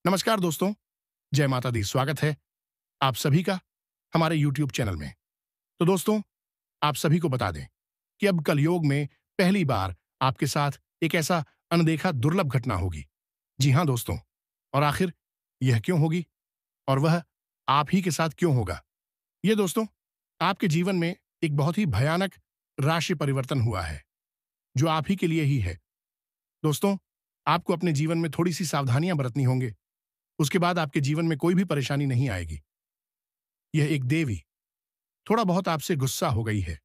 नमस्कार दोस्तों, जय माता दी। स्वागत है आप सभी का हमारे YouTube चैनल में। तो दोस्तों, आप सभी को बता दें कि अब कलयुग में पहली बार आपके साथ एक ऐसा अनदेखा दुर्लभ घटना होगी। जी हाँ दोस्तों, और आखिर यह क्यों होगी और वह आप ही के साथ क्यों होगा? ये दोस्तों, आपके जीवन में एक बहुत ही भयानक राशि परिवर्तन हुआ है, जो आप ही के लिए ही है। दोस्तों, आपको अपने जीवन में थोड़ी सी सावधानियां बरतनी होंगी। उसके बाद आपके जीवन में कोई भी परेशानी नहीं आएगी। यह एक देवी थोड़ा बहुत आपसे गुस्सा हो गई है,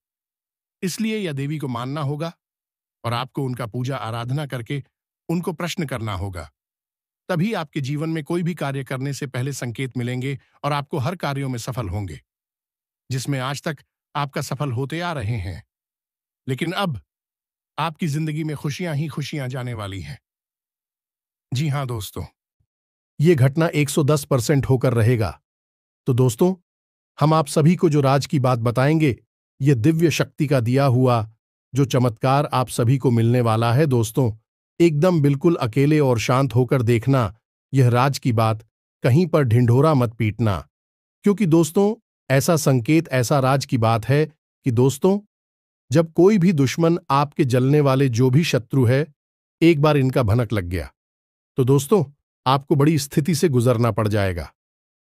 इसलिए यह देवी को मानना होगा और आपको उनका पूजा आराधना करके उनको प्रश्न करना होगा। तभी आपके जीवन में कोई भी कार्य करने से पहले संकेत मिलेंगे और आपको हर कार्यों में सफल होंगे, जिसमें आज तक आपका सफल होते आ रहे हैं। लेकिन अब आपकी जिंदगी में खुशियां ही खुशियां जाने वाली हैं। जी हां दोस्तों, यह घटना 110% होकर रहेगा। तो दोस्तों, हम आप सभी को जो राज की बात बताएंगे, यह दिव्य शक्ति का दिया हुआ जो चमत्कार आप सभी को मिलने वाला है। दोस्तों, एकदम बिल्कुल अकेले और शांत होकर देखना यह राज की बात, कहीं पर ढिंढोरा मत पीटना, क्योंकि दोस्तों ऐसा संकेत, ऐसा राज की बात है कि दोस्तों, जब कोई भी दुश्मन, आपके जलने वाले जो भी शत्रु है, एक बार इनका भनक लग गया तो दोस्तों आपको बड़ी स्थिति से गुजरना पड़ जाएगा।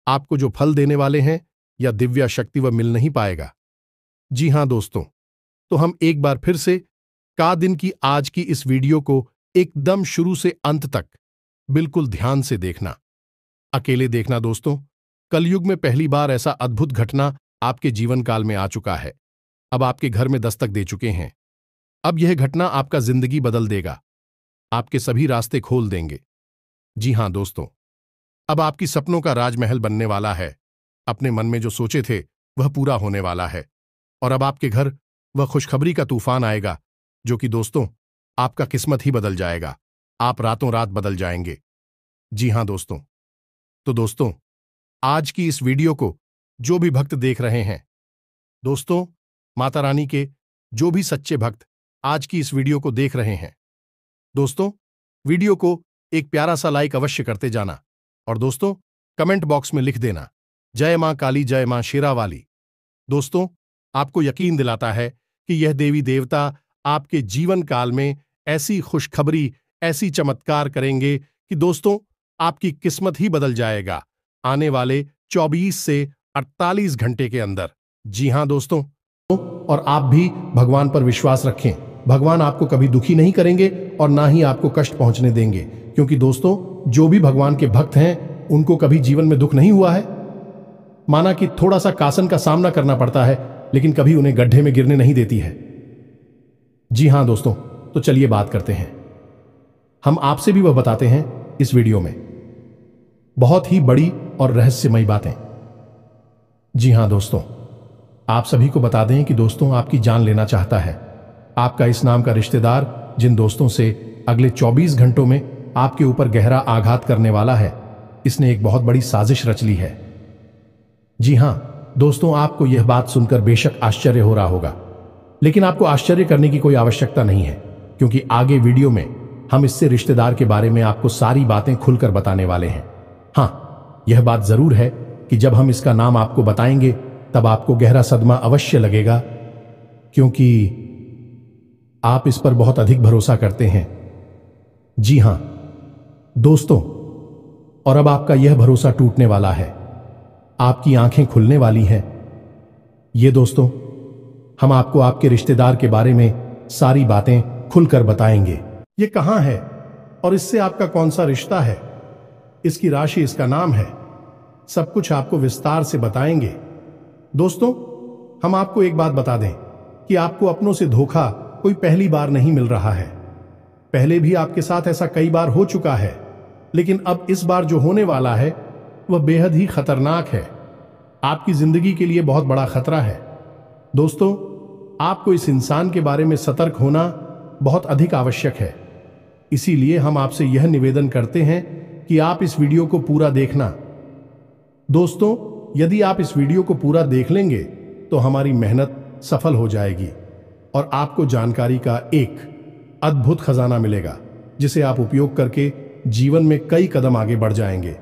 आपको जो फल देने वाले हैं या दिव्या शक्ति वह मिल नहीं पाएगा। जी हां दोस्तों, तो हम एक बार फिर से का दिन की आज की इस वीडियो को एकदम शुरू से अंत तक बिल्कुल ध्यान से देखना, अकेले देखना। दोस्तों, कलयुग में पहली बार ऐसा अद्भुत घटना आपके जीवन काल में आ चुका है, अब आपके घर में दस्तक दे चुके हैं। अब यह घटना आपका जिंदगी बदल देगा, आपके सभी रास्ते खोल देंगे। जी हां दोस्तों, अब आपकी सपनों का राजमहल बनने वाला है। अपने मन में जो सोचे थे वह पूरा होने वाला है और अब आपके घर वह खुशखबरी का तूफान आएगा, जो कि दोस्तों आपका किस्मत ही बदल जाएगा। आप रातों रात बदल जाएंगे। जी हां दोस्तों, तो दोस्तों आज की इस वीडियो को जो भी भक्त देख रहे हैं, दोस्तों माता रानी के जो भी सच्चे भक्त आज की इस वीडियो को देख रहे हैं, दोस्तों वीडियो को एक प्यारा सा लाइक अवश्य करते जाना और दोस्तों कमेंट बॉक्स में लिख देना, जय मां काली, जय मां शेरावाली। दोस्तों, आपको यकीन दिलाता है कि यह देवी देवता आपके जीवन काल में ऐसी खुशखबरी, ऐसी चमत्कार करेंगे कि दोस्तों आपकी किस्मत ही बदल जाएगा आने वाले 24 से 48 घंटे के अंदर। जी हां दोस्तों, और आप भी भगवान पर विश्वास रखें। भगवान आपको कभी दुखी नहीं करेंगे और ना ही आपको कष्ट पहुंचने देंगे, क्योंकि दोस्तों जो भी भगवान के भक्त हैं उनको कभी जीवन में दुख नहीं हुआ है। माना कि थोड़ा सा कासन का सामना करना पड़ता है, लेकिन कभी उन्हें गड्ढे में गिरने नहीं देती है। जी हां दोस्तों, तो चलिए बात करते हैं। हम आपसे भी वह बताते हैं इस वीडियो में बहुत ही बड़ी और रहस्यमयी बातें। जी हां दोस्तों, आप सभी को बता दें कि दोस्तों आपकी जान लेना चाहता है। आपका इस नाम का रिश्तेदार जिन दोस्तों से अगले 24 घंटों में आपके ऊपर गहरा आघात करने वाला है, इसने एक बहुत बड़ी साजिश रच ली है। जी हां दोस्तों, आपको यह बात सुनकर बेशक आश्चर्य हो रहा होगा, लेकिन आपको आश्चर्य करने की कोई आवश्यकता नहीं है, क्योंकि आगे वीडियो में हम इससे रिश्तेदार के बारे में आपको सारी बातें खुलकर बताने वाले हैं। हां, यह बात जरूर है कि जब हम इसका नाम आपको बताएंगे तब आपको गहरा सदमा अवश्य लगेगा, क्योंकि आप इस पर बहुत अधिक भरोसा करते हैं। जी हां दोस्तों, और अब आपका यह भरोसा टूटने वाला है, आपकी आंखें खुलने वाली हैं। ये दोस्तों, हम आपको आपके रिश्तेदार के बारे में सारी बातें खुलकर बताएंगे। ये कहां है और इससे आपका कौन सा रिश्ता है, इसकी राशि, इसका नाम है, सब कुछ आपको विस्तार से बताएंगे। दोस्तों, हम आपको एक बात बता दें कि आपको अपनों से धोखा कोई पहली बार नहीं मिल रहा है। पहले भी आपके साथ ऐसा कई बार हो चुका है, लेकिन अब इस बार जो होने वाला है वह बेहद ही खतरनाक है। आपकी जिंदगी के लिए बहुत बड़ा खतरा है। दोस्तों, आपको इस इंसान के बारे में सतर्क होना बहुत अधिक आवश्यक है। इसीलिए हम आपसे यह निवेदन करते हैं कि आप इस वीडियो को पूरा देखना। दोस्तों, यदि आप इस वीडियो को पूरा देख लेंगे तो हमारी मेहनत सफल हो जाएगी और आपको जानकारी का एक अद्भुत खजाना मिलेगा, जिसे आप उपयोग करके जीवन में कई कदम आगे बढ़ जाएंगे।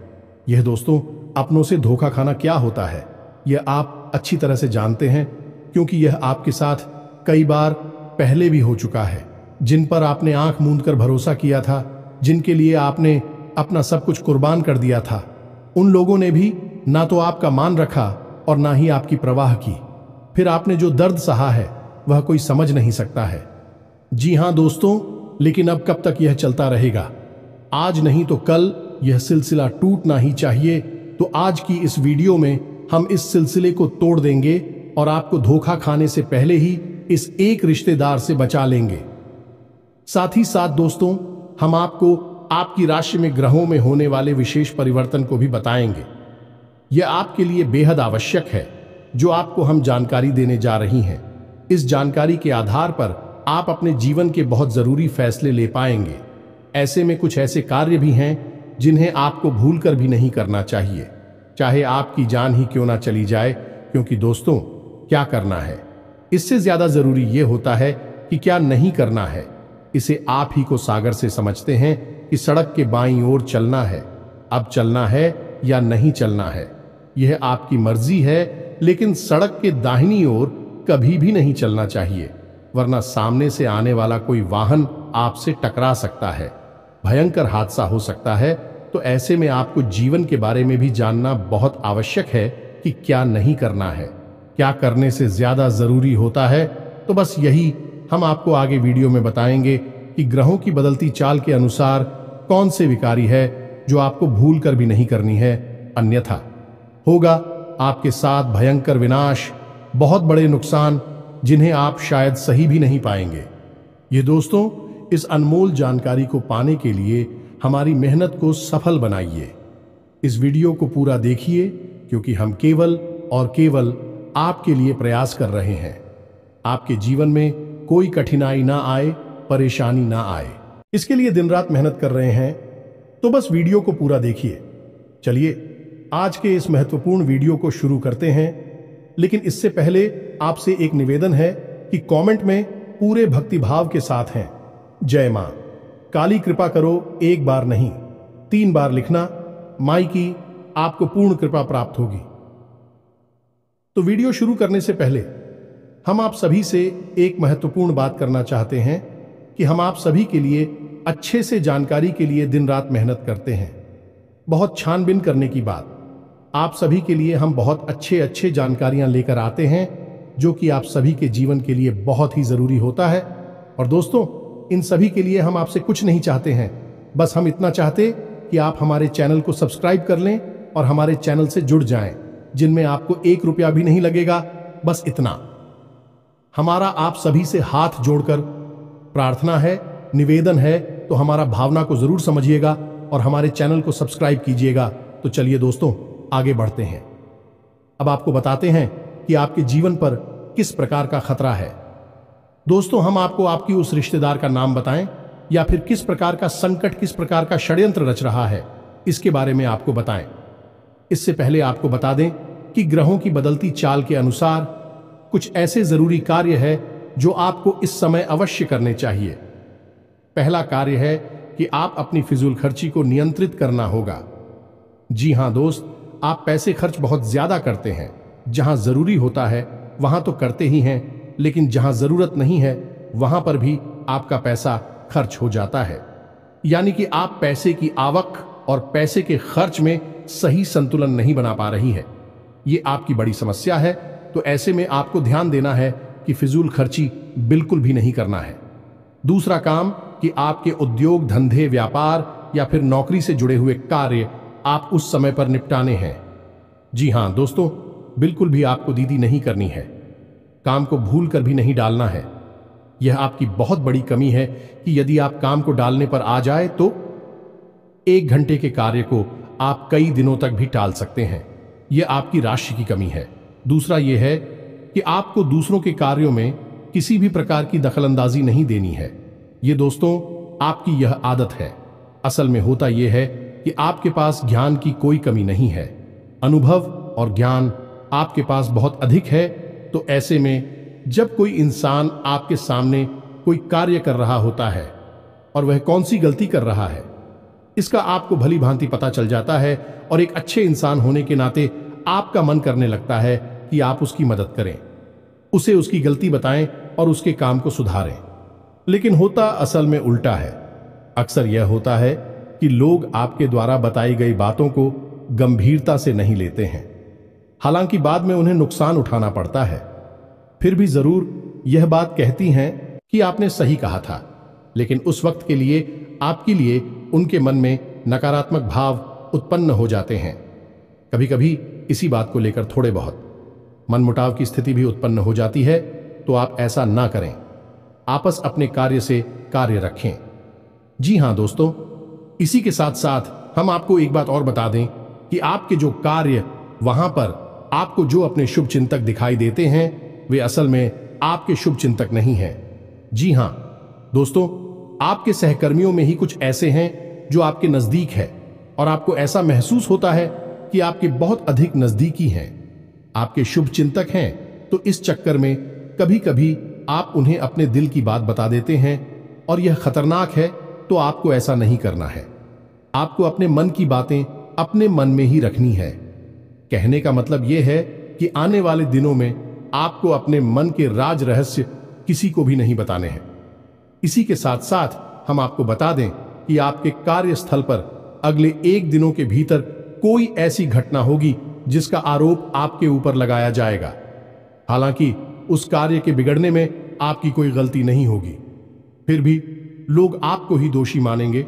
यह दोस्तों, अपनों से धोखा खाना क्या होता है, यह आप अच्छी तरह से जानते हैं, क्योंकि यह आपके साथ कई बार पहले भी हो चुका है। जिन पर आपने आंख मूंद कर भरोसा किया था, जिनके लिए आपने अपना सब कुछ कुर्बान कर दिया था, उन लोगों ने भी ना तो आपका मान रखा और ना ही आपकी परवाह की। फिर आपने जो दर्द सहा है वह कोई समझ नहीं सकता है। जी हां दोस्तों, लेकिन अब कब तक यह चलता रहेगा? आज नहीं तो कल यह सिलसिला टूटना ही चाहिए। तो आज की इस वीडियो में हम इस सिलसिले को तोड़ देंगे और आपको धोखा खाने से पहले ही इस एक रिश्तेदार से बचा लेंगे। साथ ही साथ दोस्तों, हम आपको आपकी राशि में ग्रहों में होने वाले विशेष परिवर्तन को भी बताएंगे। यह आपके लिए बेहद आवश्यक है, जो आपको हम जानकारी देने जा रही हैं। इस जानकारी के आधार पर आप अपने जीवन के बहुत जरूरी फैसले ले पाएंगे। ऐसे में कुछ ऐसे कार्य भी हैं जिन्हें आपको भूलकर भी नहीं करना चाहिए, चाहे आपकी जान ही क्यों ना चली जाए। क्योंकि दोस्तों, क्या करना है, इससे ज्यादा जरूरी यह होता है कि क्या नहीं करना है। इसे आप ही को सागर से समझते हैं कि सड़क के बाईं ओर चलना है, अब चलना है या नहीं चलना है, यह आपकी मर्जी है। लेकिन सड़क के दाहिनी ओर कभी भी नहीं चलना चाहिए, वरना सामने से आने वाला कोई वाहन आपसे टकरा सकता है, भयंकर हादसा हो सकता है। तो ऐसे में आपको जीवन के बारे में भी जानना बहुत आवश्यक है कि क्या नहीं करना है, क्या करने से ज्यादा जरूरी होता है। तो बस यही हम आपको आगे वीडियो में बताएंगे कि ग्रहों की बदलती चाल के अनुसार कौन से विकारी है जो आपको भूल कर भी नहीं करनी है, अन्यथा होगा आपके साथ भयंकर विनाश, बहुत बड़े नुकसान जिन्हें आप शायद सही भी नहीं पाएंगे। ये दोस्तों, इस अनमोल जानकारी को पाने के लिए हमारी मेहनत को सफल बनाइए। इस वीडियो को पूरा देखिए, क्योंकि हम केवल और केवल आपके लिए प्रयास कर रहे हैं। आपके जीवन में कोई कठिनाई ना आए, परेशानी ना आए, इसके लिए दिन रात मेहनत कर रहे हैं। तो बस वीडियो को पूरा देखिए। चलिए आज के इस महत्वपूर्ण वीडियो को शुरू करते हैं। लेकिन इससे पहले आपसे एक निवेदन है कि कमेंट में पूरे भक्तिभाव के साथ हैं, जय मां काली कृपा करो, एक बार नहीं 3 बार लिखना। माई की आपको पूर्ण कृपा प्राप्त होगी। तो वीडियो शुरू करने से पहले हम आप सभी से एक महत्वपूर्ण बात करना चाहते हैं कि हम आप सभी के लिए अच्छे से जानकारी के लिए दिन रात मेहनत करते हैं। बहुत छानबीन करने की बात, आप सभी के लिए हम बहुत अच्छे जानकारियां लेकर आते हैं, जो कि आप सभी के जीवन के लिए बहुत ही जरूरी होता है। और दोस्तों, इन सभी के लिए हम आपसे कुछ नहीं चाहते हैं, बस हम इतना चाहते कि आप हमारे चैनल को सब्सक्राइब कर लें और हमारे चैनल से जुड़ जाएं, जिनमें आपको 1 रुपया भी नहीं लगेगा। बस इतना हमारा आप सभी से हाथ जोड़कर प्रार्थना है, निवेदन है। तो हमारा भावना को जरूर समझिएगा और हमारे चैनल को सब्सक्राइब कीजिएगा। तो चलिए दोस्तों, आगे बढ़ते हैं। अब आपको बताते हैं कि आपके जीवन पर किस प्रकार का खतरा है। दोस्तों, हम आपको आपकी उस रिश्तेदार का नाम बताएं या फिर किस प्रकार का संकट, किस प्रकार का षड्यंत्र रच रहा है, इसके बारे में आपको बताएं। इससे पहले आपको बता दें कि ग्रहों की बदलती चाल के अनुसार कुछ ऐसे जरूरी कार्य है जो आपको इस समय अवश्य करने चाहिए। पहला कार्य है कि आप अपनी फिजूल खर्ची को नियंत्रित करना होगा। जी हां दोस्त, आप पैसे खर्च बहुत ज्यादा करते हैं। जहां जरूरी होता है वहां तो करते ही हैं, लेकिन जहां जरूरत नहीं है वहां पर भी आपका पैसा खर्च हो जाता है। यानी कि आप पैसे की आवक और पैसे के खर्च में सही संतुलन नहीं बना पा रही है। ये आपकी बड़ी समस्या है। तो ऐसे में आपको ध्यान देना है कि फिजूल खर्ची बिल्कुल भी नहीं करना है। दूसरा काम कि आपके उद्योग, धंधे, व्यापार या फिर नौकरी से जुड़े हुए कार्य आप उस समय पर निपटाने हैं। जी हां दोस्तों, बिल्कुल भी आपको दीदी नहीं करनी है, काम को भूल कर भी नहीं डालना है। यह आपकी बहुत बड़ी कमी है कि यदि आप काम को डालने पर आ जाए तो 1 घंटे के कार्य को आप कई दिनों तक भी टाल सकते हैं। यह आपकी राशि की कमी है। दूसरा यह है कि आपको दूसरों के कार्यों में किसी भी प्रकार की दखलंदाजी नहीं देनी है। ये दोस्तों, आपकी यह आदत है। असल में होता यह है कि आपके पास ज्ञान की कोई कमी नहीं है, अनुभव और ज्ञान आपके पास बहुत अधिक है। तो ऐसे में जब कोई इंसान आपके सामने कोई कार्य कर रहा होता है और वह कौन सी गलती कर रहा है, इसका आपको भली भांति पता चल जाता है और एक अच्छे इंसान होने के नाते आपका मन करने लगता है कि आप उसकी मदद करें, उसे उसकी गलती बताएं और उसके काम को सुधारें। लेकिन होता असल में उल्टा है। अक्सर यह होता है कि लोग आपके द्वारा बताई गई बातों को गंभीरता से नहीं लेते हैं। हालांकि बाद में उन्हें नुकसान उठाना पड़ता है। फिर भी जरूर यह बात कहती हैं कि आपने सही कहा था, लेकिन उस वक्त के लिए आपके लिए उनके मन में नकारात्मक भाव उत्पन्न हो जाते हैं। कभी कभी इसी बात को लेकर थोड़े बहुत मनमुटाव की स्थिति भी उत्पन्न हो जाती है। तो आप ऐसा ना करें, आपस अपने कार्य से कार्य रखें। जी हां दोस्तों, इसी के साथ साथ हम आपको एक बात और बता दें कि आपके जो कार्य वहां पर आपको जो अपने शुभ चिंतक दिखाई देते हैं वे असल में आपके शुभ चिंतक नहीं हैं। जी हां दोस्तों, आपके सहकर्मियों में ही कुछ ऐसे हैं जो आपके नजदीक है और आपको ऐसा महसूस होता है कि आपके बहुत अधिक नजदीकी हैं, आपके शुभ चिंतक हैं। तो इस चक्कर में कभी कभी आप उन्हें अपने दिल की बात बता देते हैं और यह खतरनाक है। तो आपको ऐसा नहीं करना है। आपको अपने मन की बातें अपने मन में ही रखनी है। कहने का मतलब यह है कि आने वाले दिनों में आपको अपने मन के राज रहस्य किसी को भी नहीं बताने हैं। इसी के साथ साथ हम आपको बता दें कि आपके कार्यस्थल पर अगले 1 दिनों के भीतर कोई ऐसी घटना होगी जिसका आरोप आपके ऊपर लगाया जाएगा। हालांकि उस कार्य के बिगड़ने में आपकी कोई गलती नहीं होगी, फिर भी लोग आपको ही दोषी मानेंगे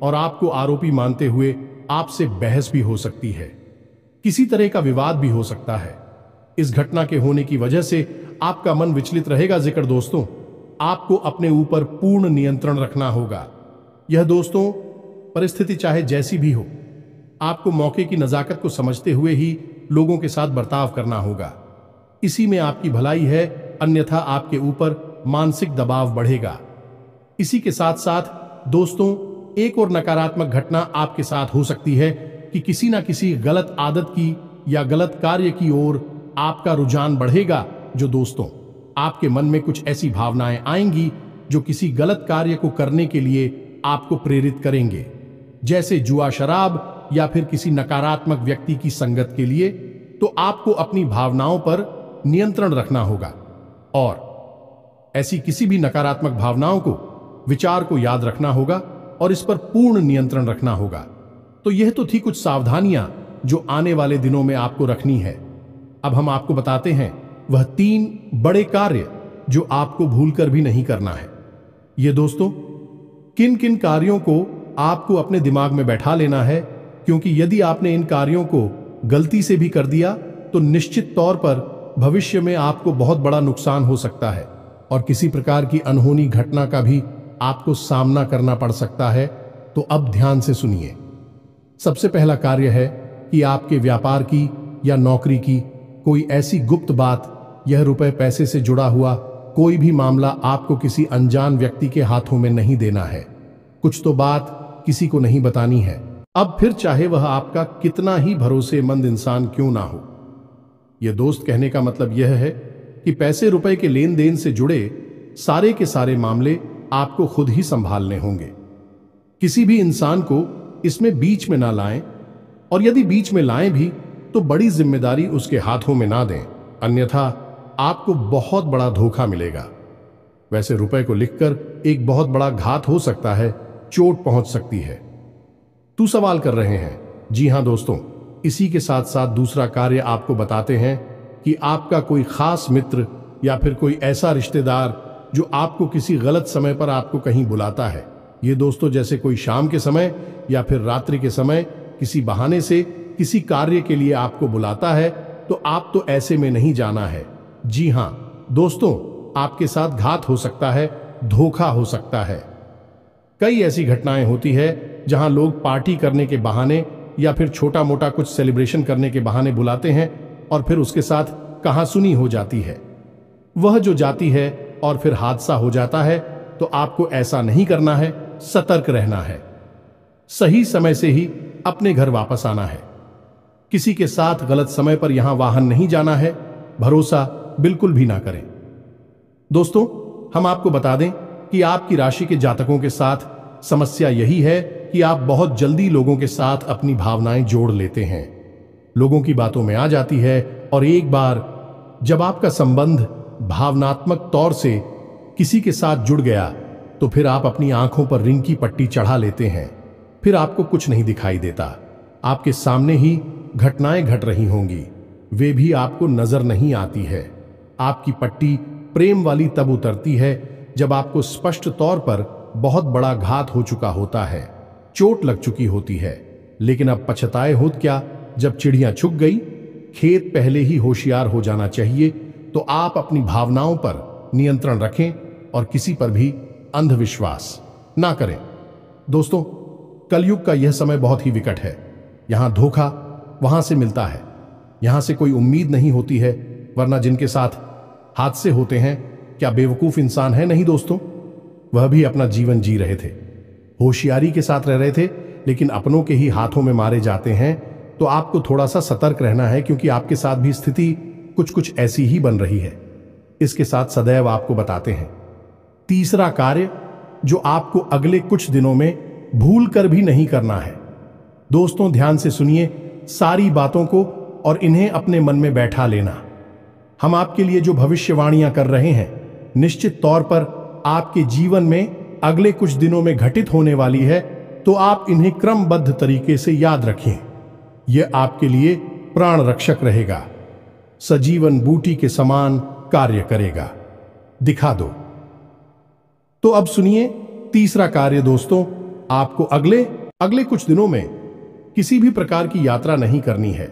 और आपको आरोपी मानते हुए आपसे बहस भी हो सकती है। किसी तरह का विवाद भी हो सकता है। इस घटना के होने की वजह से आपका मन विचलित रहेगा। जिक्र दोस्तों, आपको अपने ऊपर पूर्ण नियंत्रण रखना होगा। यह दोस्तों परिस्थिति चाहे जैसी भी हो, आपको मौके की नजाकत को समझते हुए ही लोगों के साथ बर्ताव करना होगा। इसी में आपकी भलाई है, अन्यथा आपके ऊपर मानसिक दबाव बढ़ेगा। इसी के साथ साथ दोस्तों, एक और नकारात्मक घटना आपके साथ हो सकती है कि किसी ना किसी गलत आदत की या गलत कार्य की ओर आपका रुझान बढ़ेगा, जो दोस्तों आपके मन में कुछ ऐसी भावनाएं आएंगी जो किसी गलत कार्य को करने के लिए आपको प्रेरित करेंगे, जैसे जुआ, शराब या फिर किसी नकारात्मक व्यक्ति की संगत के लिए। तो आपको अपनी भावनाओं पर नियंत्रण रखना होगा और ऐसी किसी भी नकारात्मक भावनाओं को, विचार को याद रखना होगा और इस पर पूर्ण नियंत्रण रखना होगा। तो यह तो थी कुछ सावधानियां जो आने वाले दिनों में आपको रखनी है। अब हम आपको बताते हैं वह 3 बड़े कार्य जो आपको भूलकर भी नहीं करना है। ये दोस्तों, किन किन कार्यों को आपको अपने दिमाग में बैठा लेना है, क्योंकि यदि आपने इन कार्यों को गलती से भी कर दिया तो निश्चित तौर पर भविष्य में आपको बहुत बड़ा नुकसान हो सकता है और किसी प्रकार की अनहोनी घटना का भी आपको सामना करना पड़ सकता है। तो अब ध्यान से सुनिए। सबसे पहला कार्य है कि आपके व्यापार की या नौकरी की कोई ऐसी गुप्त बात, यह रुपए पैसे से जुड़ा हुआ कोई भी मामला आपको किसी अनजान व्यक्ति के हाथों में नहीं देना है। कुछ तो बात किसी को नहीं बतानी है। अब फिर चाहे वह आपका कितना ही भरोसेमंद इंसान क्यों ना हो। यह दोस्त कहने का मतलब यह है कि पैसे रुपए के लेन देन से जुड़े सारे के सारे मामले आपको खुद ही संभालने होंगे। किसी भी इंसान को इसमें बीच में ना लाएं, और यदि बीच में लाएं भी तो बड़ी जिम्मेदारी उसके हाथों में ना दें, अन्यथा आपको बहुत बड़ा धोखा मिलेगा। वैसे रुपए को लिखकर एक बहुत बड़ा घात हो सकता है, चोट पहुंच सकती है। तू सवाल कर रहे हैं? जी हां दोस्तों, इसी के साथ साथ दूसरा कार्य आपको बताते हैं कि आपका कोई खास मित्र या फिर कोई ऐसा रिश्तेदार जो आपको किसी गलत समय पर आपको कहीं बुलाता है। ये दोस्तों जैसे कोई शाम के समय या फिर रात्रि के समय किसी बहाने से किसी कार्य के लिए आपको बुलाता है, तो आप तो ऐसे में नहीं जाना है। जी हां दोस्तों, आपके साथ घात हो सकता है, धोखा हो सकता है। कई ऐसी घटनाएं होती है जहां लोग पार्टी करने के बहाने या फिर छोटा मोटा कुछ सेलिब्रेशन करने के बहाने बुलाते हैं और फिर उसके साथ कहासुनी हो जाती है। वह जो जाती है और फिर हादसा हो जाता है। तो आपको ऐसा नहीं करना है, सतर्क रहना है। सही समय से ही अपने घर वापस आना है। किसी के साथ गलत समय पर यहां वाहन नहीं जाना है। भरोसा बिल्कुल भी ना करें। दोस्तों, हम आपको बता दें कि आपकी राशि के जातकों के साथ समस्या यही है कि आप बहुत जल्दी लोगों के साथ अपनी भावनाएं जोड़ लेते हैं, लोगों की बातों में आ जाती है, और एक बार जब आपका संबंध भावनात्मक तौर से किसी के साथ जुड़ गया तो फिर आप अपनी आंखों पर रिंग की पट्टी चढ़ा लेते हैं। फिर आपको कुछ नहीं दिखाई देता, आपके सामने ही घटनाएं घट रही होंगी, वे भी आपको नजर नहीं आती है। आपकी पट्टी प्रेम वाली तब उतरती है जब आपको स्पष्ट तौर पर बहुत बड़ा घात हो चुका होता है, चोट लग चुकी होती है। लेकिन अब पछताए होत क्या, जब चिड़ियां छुप गई, खेत पहले ही होशियार हो जाना चाहिए। तो आप अपनी भावनाओं पर नियंत्रण रखें और किसी पर भी अंधविश्वास ना करें। दोस्तों, कलयुग का यह समय बहुत ही विकट है। यहां धोखा वहां से मिलता है, यहां से कोई उम्मीद नहीं होती है, वरना जिनके साथ हादसे होते हैं क्या बेवकूफ इंसान है? नहीं दोस्तों, वह भी अपना जीवन जी रहे थे, होशियारी के साथ रह रहे थे, लेकिन अपनों के ही हाथों में मारे जाते हैं। तो आपको थोड़ा सा सतर्क रहना है, क्योंकि आपके साथ भी स्थिति कुछ ऐसी ही बन रही है। इसके साथ सदैव आपको बताते हैं तीसरा कार्य जो आपको अगले कुछ दिनों में भूल कर भी नहीं करना है। दोस्तों, ध्यान से सुनिए सारी बातों को और इन्हें अपने मन में बैठा लेना। हम आपके लिए जो भविष्यवाणियां कर रहे हैं, निश्चित तौर पर आपके जीवन में अगले कुछ दिनों में घटित होने वाली है, तो आप इन्हें क्रमबद्ध तरीके से याद रखें। यह आपके लिए प्राण रक्षक रहेगा, सजीवन बूटी के समान कार्य करेगा। दिखा दो। तो अब सुनिए तीसरा कार्य। दोस्तों, आपको अगले कुछ दिनों में किसी भी प्रकार की यात्रा नहीं करनी है।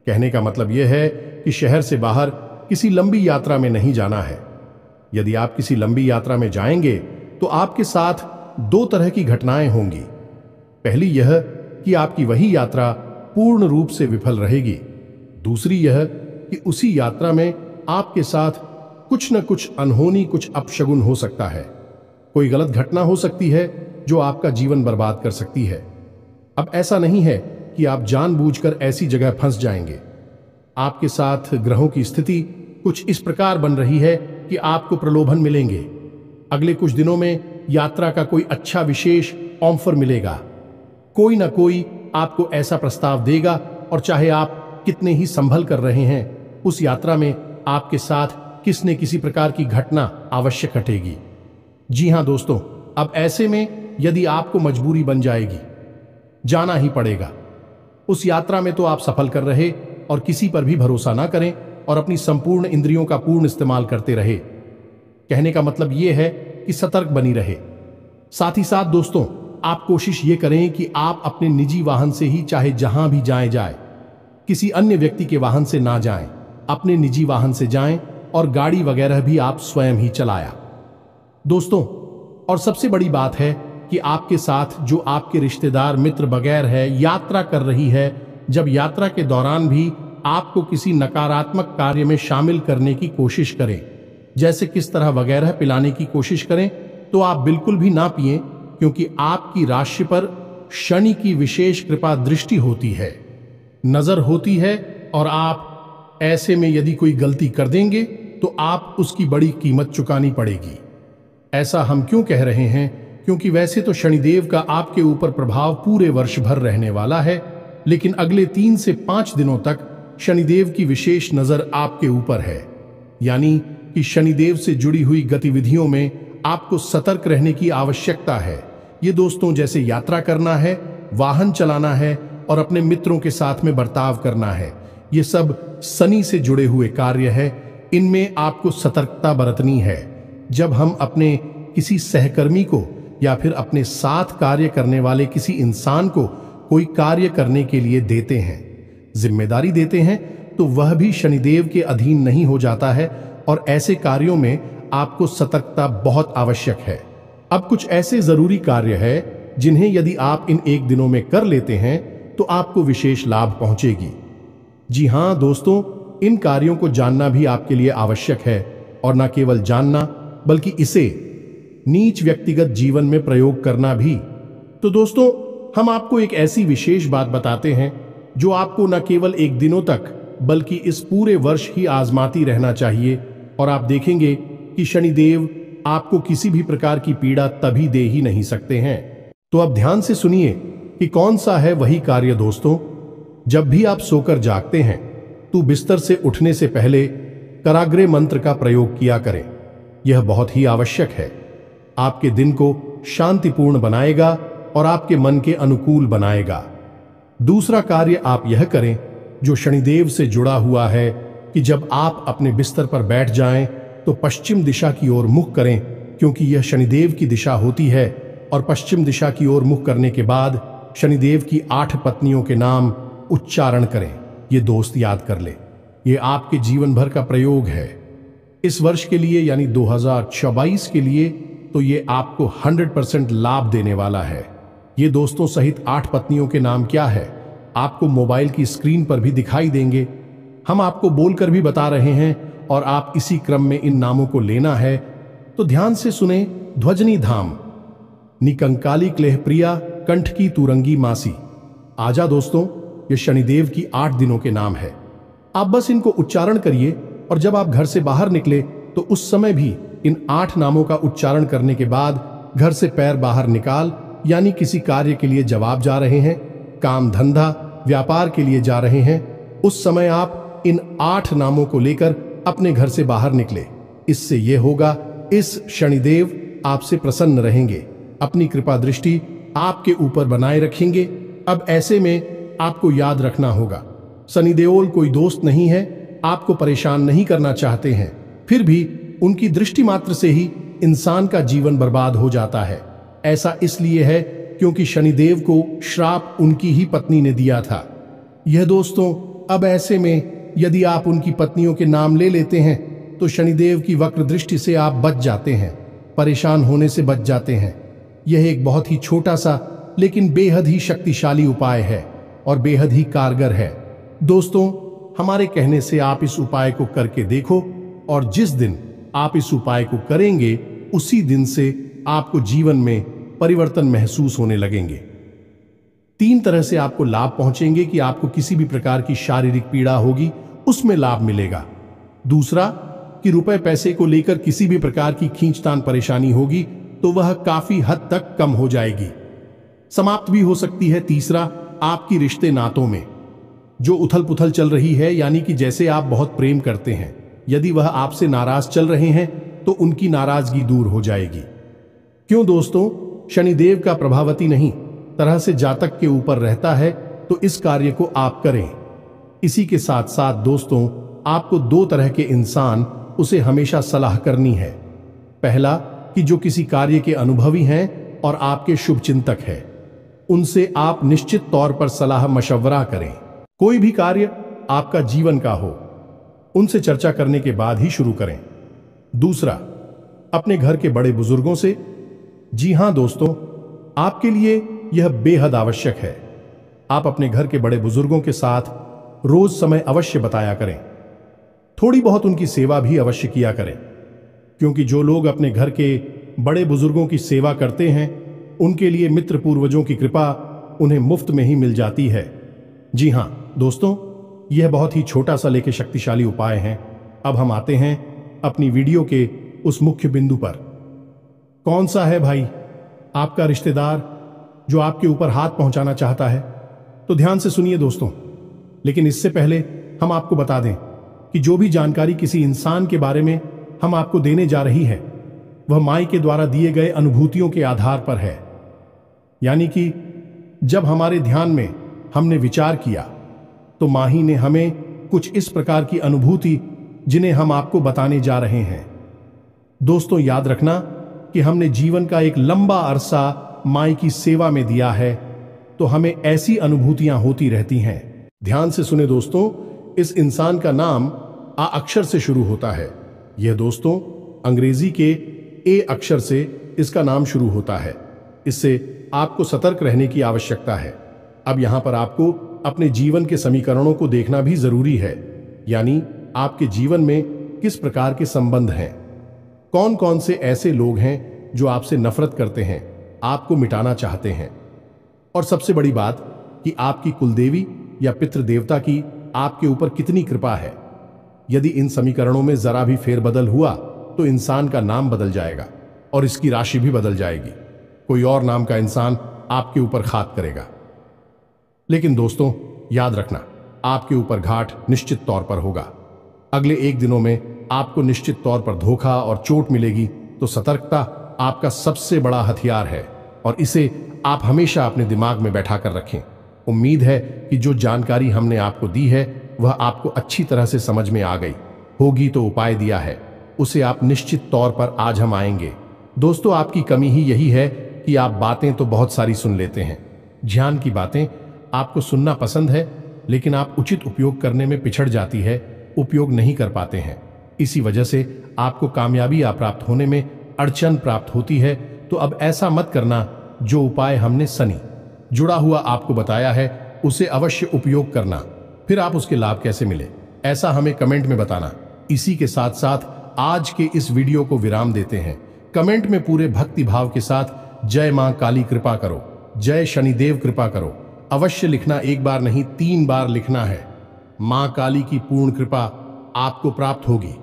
कहने का मतलब यह है कि शहर से बाहर किसी लंबी यात्रा में नहीं जाना है। यदि आप किसी लंबी यात्रा में जाएंगे तो आपके साथ दो तरह की घटनाएं होंगी। पहली यह कि आपकी वही यात्रा पूर्ण रूप से विफल रहेगी। दूसरी यह कि उसी यात्रा में आपके साथ कुछ न कुछ अनहोनी, कुछ अपशगुन हो सकता है। कोई गलत घटना हो सकती है जो आपका जीवन बर्बाद कर सकती है। अब ऐसा नहीं है कि आप जानबूझकर ऐसी जगह फंस जाएंगे। आपके साथ ग्रहों की स्थिति कुछ इस प्रकार बन रही है कि आपको प्रलोभन मिलेंगे। अगले कुछ दिनों में यात्रा का कोई अच्छा विशेष ऑफर मिलेगा। कोई ना कोई आपको ऐसा प्रस्ताव देगा, और चाहे आप कितने ही संभल कर रहे हैं, उस यात्रा में आपके साथ किसी न किसी प्रकार की घटना अवश्य घटेगी। जी हां दोस्तों, अब ऐसे में यदि आपको मजबूरी बन जाएगी, जाना ही पड़ेगा। उस यात्रा में तो आप सफल कर रहे और किसी पर भी भरोसा ना करें और अपनी संपूर्ण इंद्रियों का पूर्ण इस्तेमाल करते रहे। कहने का मतलब यह है कि सतर्क बनी रहे। साथ ही साथ दोस्तों, आप कोशिश ये करें कि आप अपने निजी वाहन से ही चाहे जहां भी जाए, किसी अन्य व्यक्ति के वाहन से ना जाएं, अपने निजी वाहन से जाएं, और गाड़ी वगैरह भी आप स्वयं ही चलाया। दोस्तों, और सबसे बड़ी बात है कि आपके साथ जो आपके रिश्तेदार, मित्र वगैरह है, यात्रा कर रही है, जब यात्रा के दौरान भी आपको किसी नकारात्मक कार्य में शामिल करने की कोशिश करें, जैसे किस तरह वगैरह पिलाने की कोशिश करें, तो आप बिल्कुल भी ना पिएं, क्योंकि आपकी राशि पर शनि की विशेष कृपा दृष्टि होती है, नजर होती है, और आप ऐसे में यदि कोई गलती कर देंगे तो आप उसकी बड़ी कीमत चुकानी पड़ेगी। ऐसा हम क्यों कह रहे हैं? क्योंकि वैसे तो शनिदेव का आपके ऊपर प्रभाव पूरे वर्ष भर रहने वाला है, लेकिन अगले 3 से 5 दिनों तक शनिदेव की विशेष नजर आपके ऊपर है। यानी कि शनिदेव से जुड़ी हुई गतिविधियों में आपको सतर्क रहने की आवश्यकता है। ये दोस्तों, जैसे यात्रा करना है, वाहन चलाना है और अपने मित्रों के साथ में बर्ताव करना है, ये सब शनि से जुड़े हुए कार्य है। इनमें आपको सतर्कता बरतनी है। जब हम अपने किसी सहकर्मी को या फिर अपने साथ कार्य करने वाले किसी इंसान को कोई कार्य करने के लिए देते हैं, जिम्मेदारी देते हैं, तो वह भी शनिदेव के अधीन नहीं हो जाता है, और ऐसे कार्यों में आपको सतर्कता बहुत आवश्यक है। अब कुछ ऐसे जरूरी कार्य है जिन्हें यदि आप इन 1 दिनों में कर लेते हैं तो आपको विशेष लाभ पहुंचेगी। जी हां दोस्तों, इन कार्यों को जानना भी आपके लिए आवश्यक है, और न केवल जानना बल्कि इसे नीच व्यक्तिगत जीवन में प्रयोग करना भी। तो दोस्तों, हम आपको एक ऐसी विशेष बात बताते हैं जो आपको न केवल 1 दिनों तक बल्कि इस पूरे वर्ष ही आजमाती रहना चाहिए, और आप देखेंगे कि शनिदेव आपको किसी भी प्रकार की पीड़ा तभी दे ही नहीं सकते हैं। तो अब ध्यान से सुनिए कि कौन सा है वही कार्य दोस्तों। जब भी आप सोकर जागते हैं तो बिस्तर से उठने से पहले कराग्रे मंत्र का प्रयोग किया करें। यह बहुत ही आवश्यक है। आपके दिन को शांतिपूर्ण बनाएगा और आपके मन के अनुकूल बनाएगा। दूसरा कार्य आप यह करें जो शनिदेव से जुड़ा हुआ है कि जब आप अपने बिस्तर पर बैठ जाएं तो पश्चिम दिशा की ओर मुख करें, क्योंकि यह शनिदेव की दिशा होती है। और पश्चिम दिशा की ओर मुख करने के बाद शनिदेव की 8 पत्नियों के नाम उच्चारण करें। ये दोस्त याद कर ले, ये आपके जीवन भर का प्रयोग है। इस वर्ष के लिए यानी 2024 के लिए तो ये आपको 100% लाभ देने वाला है। ये दोस्तों सहित 8 पत्नियों के नाम क्या है आपको मोबाइल की स्क्रीन पर भी दिखाई देंगे। हम आपको बोलकर भी बता रहे हैं और आप इसी क्रम में इन नामों को लेना है। तो ध्यान से सुने। ध्वजनी धाम, निकंकाली क्लेह प्रिया, कंठ की तुरंगी मासी। आजा दोस्तों, ये शनिदेव की 8 दिनों के नाम है। आप बस इनको उच्चारण करिए और जब आप घर से बाहर निकले तो उस समय भी इन 8 नामों का उच्चारण करने के बाद घर से पैर बाहर निकाल, यानी किसी कार्य के लिए जवाब जा रहे हैं, काम धंधा व्यापार के लिए जा रहे हैं, उस समय आप इन 8 नामों को लेकर अपने घर से बाहर निकले। इससे यह होगा, इस शनिदेव आपसे प्रसन्न रहेंगे, अपनी कृपा दृष्टि आपके ऊपर बनाए रखेंगे। अब ऐसे में आपको याद रखना होगा, शनिदेवल कोई दोस्त नहीं है, आपको परेशान नहीं करना चाहते हैं, फिर भी उनकी दृष्टि मात्र से ही इंसान का जीवन बर्बाद हो जाता है। ऐसा इसलिए है क्योंकि शनिदेव को श्राप उनकी ही पत्नी ने दिया था। यह दोस्तों, अब ऐसे में यदि आप उनकी पत्नियों के नाम ले लेते हैं तो शनिदेव की वक्र दृष्टि से आप बच जाते हैं, परेशान होने से बच जाते हैं। यह एक बहुत ही छोटा सा लेकिन बेहद ही शक्तिशाली उपाय है और बेहद ही कारगर है। दोस्तों, हमारे कहने से आप इस उपाय को करके देखो और जिस दिन आप इस उपाय को करेंगे उसी दिन से आपको जीवन में परिवर्तन महसूस होने लगेंगे। 3 तरह से आपको लाभ पहुंचेंगे कि आपको किसी भी प्रकार की शारीरिक पीड़ा होगी उसमें लाभ मिलेगा। दूसरा कि रुपए पैसे को लेकर किसी भी प्रकार की खींचतान परेशानी होगी तो वह काफी हद तक कम हो जाएगी, समाप्त भी हो सकती है। तीसरा, आपकी रिश्ते नातों में जो उथल पुथल चल रही है, यानी कि जैसे आप बहुत प्रेम करते हैं, यदि वह आपसे नाराज चल रहे हैं तो उनकी नाराजगी दूर हो जाएगी। क्यों दोस्तों, शनिदेव का प्रभावती नहीं तरह से जातक के ऊपर रहता है, तो इस कार्य को आप करें। इसी के साथ साथ दोस्तों, आपको 2 तरह के इंसान उसे हमेशा सलाह करनी है। पहला कि जो किसी कार्य के अनुभवी हैं और आपके शुभ चिंतक हैं, उनसे आप निश्चित तौर पर सलाह मशवरा करें। कोई भी कार्य आपका जीवन का हो, उनसे चर्चा करने के बाद ही शुरू करें। दूसरा, अपने घर के बड़े बुजुर्गों से। जी हां दोस्तों, आपके लिए यह बेहद आवश्यक है। आप अपने घर के बड़े बुजुर्गों के साथ रोज समय अवश्य बताया करें। थोड़ी बहुत उनकी सेवा भी अवश्य किया करें, क्योंकि जो लोग अपने घर के बड़े बुजुर्गों की सेवा करते हैं उनके लिए मित्र पूर्वजों की कृपा उन्हें मुफ्त में ही मिल जाती है। जी हां दोस्तों, यह बहुत ही छोटा सा लेके शक्तिशाली उपाय है। अब हम आते हैं अपनी वीडियो के उस मुख्य बिंदु पर। कौन सा है भाई आपका रिश्तेदार जो आपके ऊपर हाथ पहुंचाना चाहता है? तो ध्यान से सुनिए दोस्तों, लेकिन इससे पहले हम आपको बता दें कि जो भी जानकारी किसी इंसान के बारे में हम आपको देने जा रही है वह माई के द्वारा दिए गए अनुभूतियों के आधार पर है। यानी कि जब हमारे ध्यान में हमने विचार किया तो माही ने हमें कुछ इस प्रकार की अनुभूति जिन्हें हम आपको बताने जा रहे हैं। दोस्तों, याद रखना कि हमने जीवन का एक लंबा अरसा माई की सेवा में दिया है, तो हमें ऐसी अनुभूतियां होती रहती हैं। ध्यान से सुने दोस्तों, इस इंसान का नाम आ अक्षर से शुरू होता है। यह दोस्तों अंग्रेजी के ए अक्षर से इसका नाम शुरू होता है। इससे आपको सतर्क रहने की आवश्यकता है। अब यहां पर आपको अपने जीवन के समीकरणों को देखना भी जरूरी है, यानी आपके जीवन में किस प्रकार के संबंध हैं, कौन कौन से ऐसे लोग हैं जो आपसे नफरत करते हैं, आपको मिटाना चाहते हैं, और सबसे बड़ी बात कि आपकी कुलदेवी या पितृ देवता की आपके ऊपर कितनी कृपा है। यदि इन समीकरणों में जरा भी फेरबदल हुआ तो इंसान का नाम बदल जाएगा और इसकी राशि भी बदल जाएगी। कोई और नाम का इंसान आपके ऊपर घात करेगा। लेकिन दोस्तों, याद रखना, आपके ऊपर घाट निश्चित तौर पर होगा। अगले 1 दिनों में आपको निश्चित तौर पर धोखा और चोट मिलेगी। तो सतर्कता आपका सबसे बड़ा हथियार है और इसे आप हमेशा अपने दिमाग में बैठा कर रखें। उम्मीद है कि जो जानकारी हमने आपको दी है वह आपको अच्छी तरह से समझ में आ गई होगी। तो उपाय दिया है उसे आप निश्चित तौर पर आज हम आएंगे। दोस्तों, आपकी कमी ही यही है कि आप बातें तो बहुत सारी सुन लेते हैं। ज्ञान की बातें आपको सुनना पसंद है, लेकिन आप उचित उपयोग करने में पिछड़ जाती है, उपयोग नहीं कर पाते हैं। इसी वजह से आपको कामयाबी प्राप्त होने में अड़चन प्राप्त होती है। तो अब ऐसा मत करना। जो उपाय हमने सनी जुड़ा हुआ आपको बताया है उसे अवश्य उपयोग करना। फिर आप उसके लाभ कैसे मिले, ऐसा हमें कमेंट में बताना। इसी के साथ साथ आज के इस वीडियो को विराम देते हैं। कमेंट में पूरे भक्ति भाव के साथ जय मां काली कृपा करो, जय शनिदेव कृपा करो अवश्य लिखना। 1 बार नहीं 3 बार लिखना है। मां काली की पूर्ण कृपा आपको प्राप्त होगी।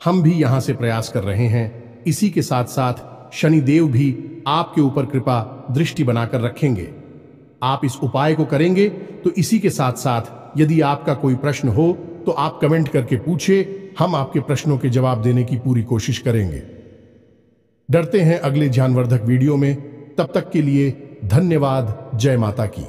हम भी यहां से प्रयास कर रहे हैं। इसी के साथ साथ शनिदेव भी आपके ऊपर कृपा दृष्टि बनाकर रखेंगे। आप इस उपाय को करेंगे तो इसी के साथ साथ यदि आपका कोई प्रश्न हो तो आप कमेंट करके पूछे, हम आपके प्रश्नों के जवाब देने की पूरी कोशिश करेंगे। डरते हैं अगले ज्ञानवर्धक वीडियो में। तब तक के लिए धन्यवाद। जय माता की।